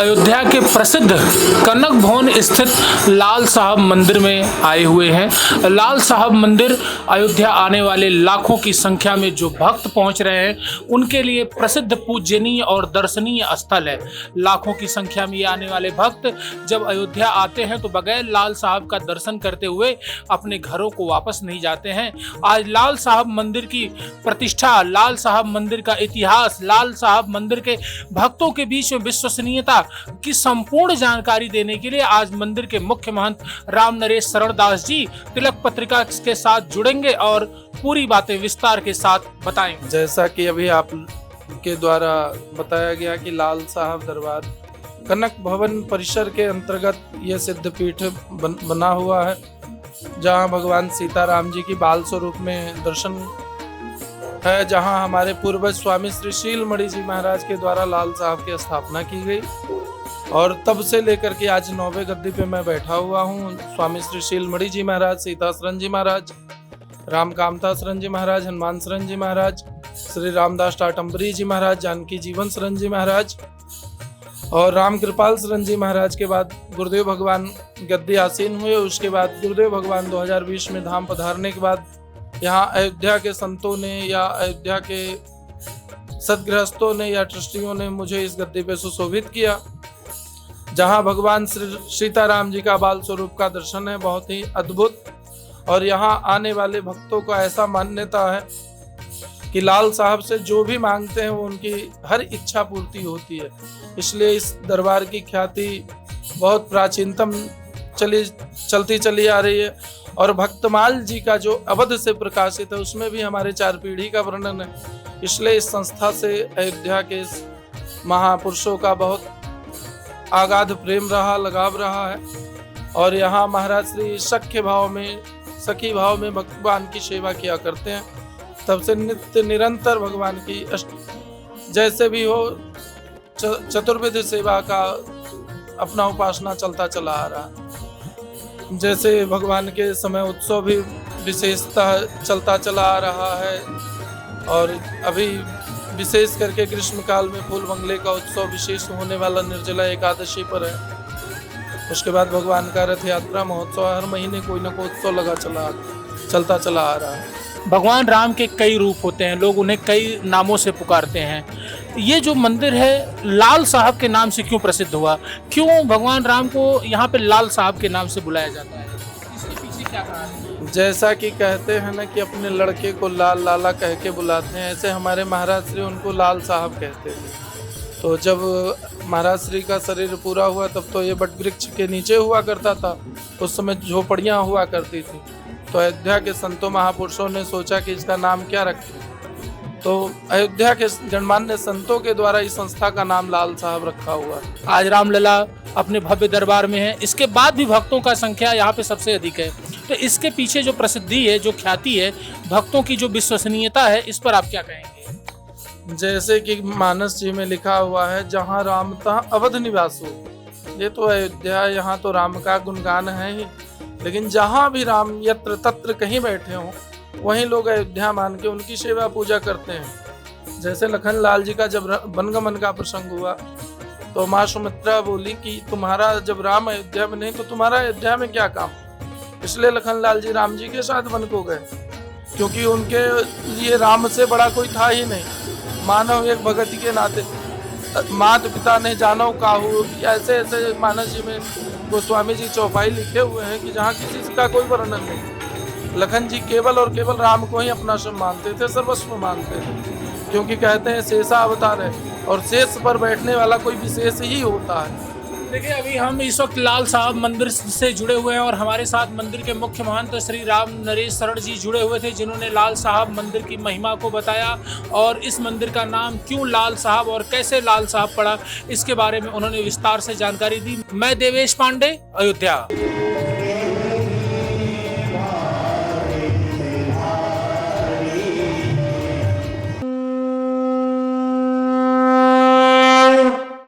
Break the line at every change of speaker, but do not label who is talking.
अयोध्या के प्रसिद्ध कनक भवन स्थित लाल साहब मंदिर में आए हुए हैं। लाल साहब मंदिर अयोध्या आने वाले लाखों की संख्या में जो भक्त पहुंच रहे हैं उनके लिए प्रसिद्ध पूजनीय और दर्शनीय स्थल है। लाखों की संख्या में ये आने वाले भक्त जब अयोध्या आते हैं तो बगैर लाल साहब का दर्शन करते हुए अपने घरों को वापस नहीं जाते हैं। आज लाल साहब मंदिर की प्रतिष्ठा, लाल साहब मंदिर का इतिहास, लाल साहब मंदिर के भक्तों के बीच में विश्वसनीयता की संपूर्ण जानकारी देने के लिए आज मंदिर के मुख्य महंत राम नरेश शरण दास जी तिलक पत्रिका के साथ जुड़ेंगे और पूरी बातें विस्तार के साथ बताएंगे।
जैसा कि अभी आप के द्वारा बताया गया कि लाल साहब दरबार कनक भवन परिसर के अंतर्गत यह सिद्धपीठ बना हुआ है, जहां भगवान सीताराम जी की बाल स्वरूप में दर्शन है, जहां हमारे पूर्वज स्वामी श्री शीलमणि जी महाराज के द्वारा लाल साहब की स्थापना की गई और तब से लेकर के आज 9वें गद्दी पे मैं बैठा हुआ हूं। स्वामी श्री शीलमणि जी महाराज, सीता शरण जी महाराज, राम कामता शरण जी महाराज, हनुमान शरण जी महाराज, श्री रामदास टाटम्बरी जी महाराज, जानकी जीवन शरण जी महाराज और राम कृपाल शरण जी महाराज के बाद गुरुदेव भगवान गद्दी आसीन हुए। उसके बाद गुरुदेव भगवान 2020 में धाम पधारने के बाद यहाँ अयोध्या के संतों ने या अयोध्या के सदगृहस्थों ने या ट्रस्टियों ने मुझे इस गद्दी पे सुशोभित किया, जहाँ भगवान श्री सीताराम जी का बाल स्वरूप का दर्शन है, बहुत ही अद्भुत। और यहाँ आने वाले भक्तों को ऐसा मान्यता है कि लाल साहब से जो भी मांगते हैं वो उनकी हर इच्छा पूर्ति होती है। इसलिए इस दरबार की ख्याति बहुत प्राचीनतम चलती चली आ रही है और भक्तमाल जी का जो अवध से प्रकाशित है उसमें भी हमारे 4 पीढ़ी का वर्णन है। इसलिए इस संस्था से अयोध्या के महापुरुषों का बहुत आगाध प्रेम रहा, लगाव रहा है और यहाँ महाराज श्री सखी भाव में भगवान की सेवा किया करते हैं। तब से नित्य निरंतर भगवान की जैसे भी हो चतुर्विध सेवा का अपना उपासना चलता चला आ रहा है। जैसे भगवान के समय उत्सव भी विशेषता चलता चला आ रहा है और अभी विशेष करके ग्रीष्म काल में फूल बंगले का उत्सव विशेष होने वाला निर्जला एकादशी पर है। उसके बाद भगवान का रथ यात्रा महोत्सव, हर महीने कोई ना कोई उत्सव चलता चला आ रहा है।
भगवान राम के कई रूप होते हैं, लोग उन्हें कई नामों से पुकारते हैं। ये जो मंदिर है लाल साहब के नाम से क्यों प्रसिद्ध हुआ? क्यों भगवान राम को यहाँ पे लाल साहब के नाम से बुलाया जाता है? इसके पीछे क्या कहानी है?
जैसा कि कहते हैं ना कि अपने लड़के को लाल लाला कह के बुलाते हैं, ऐसे हमारे महाराज श्री उनको लाल साहब कहते थे। तो जब महाराज श्री का शरीर पूरा हुआ तब तो ये बट वृक्ष के नीचे हुआ करता था, उस समय झोपड़ियाँ हुआ करती थी। तो अयोध्या के संतों महापुरुषों ने सोचा कि इसका नाम क्या रखें, तो अयोध्या के गणमान्य संतों के द्वारा इस संस्था का नाम लाल साहब रखा हुआ है।
आज रामलला अपने भव्य दरबार में है, इसके बाद भी भक्तों का संख्या यहाँ पे सबसे अधिक है। तो इसके पीछे जो प्रसिद्धि है, जो ख्याति है, भक्तों की जो विश्वसनीयता है, इस पर आप क्या कहेंगे?
जैसे कि मानस जी में लिखा हुआ है, जहाँ राम तहाँ अवध निवास हो। ये तो अयोध्या, यहाँ तो राम का गुणगान है ही, लेकिन जहाँ भी राम यत्र तत्र कहीं बैठे हों वहीं लोग अयोध्या मान के उनकी सेवा पूजा करते हैं। जैसे लखन लाल जी का जब वनगमन का प्रसंग हुआ तो माँ सुमित्रा बोली कि तुम्हारा जब राम अयोध्या में नहीं तो तुम्हारा अयोध्या में क्या काम। इसलिए लखन लाल जी राम जी के साथ वन को गए, क्योंकि उनके लिए राम से बड़ा कोई था ही नहीं। मानव एक भगत के नाते माता पिता ने जानो काहू, ऐसे ऐसे मानस जी में गोस्वामी जी चौपाई लिखे हुए हैं कि जहाँ किसी का कोई वर्णन नहीं। लखन जी केवल और केवल राम को ही अपना सब मानते थे, सर्वस्व मानते थे, क्योंकि कहते हैं शेषा अवतार है और शेष पर बैठने वाला कोई विशेष ही होता है।
देखिए, अभी हम इस वक्त लाल साहब मंदिर से जुड़े हुए हैं और हमारे साथ मंदिर के मुख्य महंत श्री राम नरेश शरण जी जुड़े हुए थे, जिन्होंने लाल साहब मंदिर की महिमा को बताया और इस मंदिर का नाम क्यों लाल साहब और कैसे लाल साहब पड़ा, इसके बारे में उन्होंने विस्तार से जानकारी दी। मैं देवेश पांडे, अयोध्या।